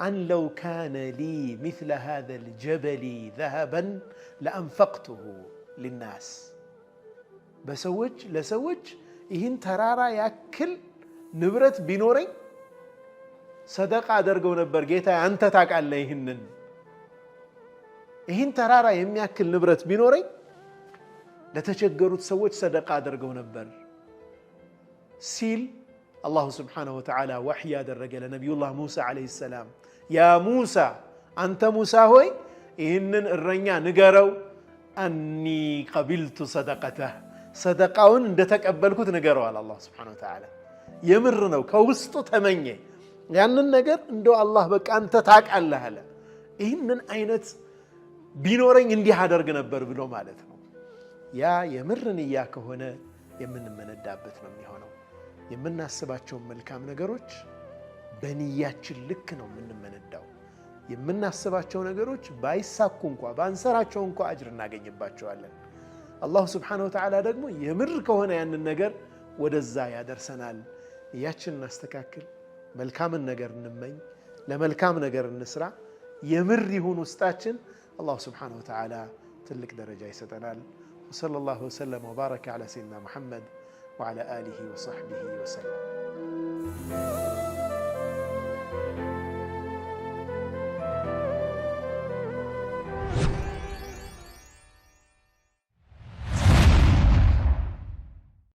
أن لو كان لي مثل هذا الجبل ذهبا لأنفقته للناس لسوج إهن ترارا يأكل نبرت بنوري صدقة درجو نبر جيتا أنت تاك عليهن إهن ترارا يأكل نبرت بنوري لتشجروا تسوج صدقة درجو نبر سيل الله سبحانه وتعالى وحيا درجة لنبي الله موسى عليه السلام يا موسى أنت موسى هوي إهنن الرنيا نقروا أني قبلت صدقته صدقاون اندتك أبلكوت نقروا على الله سبحانه وتعالى يمرنو كوسطو تمني يعني النقر اندو الله بك أنت تاك الله هلا إهنن أينت بينورين اندي حدرق نبر بلو مالتنا يا يمرن إياك هنا يمن من الدابتنا من هنا يمن ناسباتشون ملكام نقروش بنياتشن ልክ ነው የምንመነዳው የምናስባቸው ነገሮች ባይሳኩ እንኳን ባንሰራቸው እንኳን አጅር እናገኝባቸዋለን አላህ Subhanahu Wa Ta'ala ደግሞ የምር ከሆነ ያንን ነገር ወደዛ ያደርሰናል ያችን እናስተካክል መልካምን ነገር እንመኝ ለመልካም ነገር እንስራ የምር ይሁን ውስጣችን አላህ Subhanahu Wa Ta'ala ትልቅ ደረጃ ይሰጠናል وصلى الله وسلم وبارك على سيدنا محمد وعلى آله وصحبه وسلم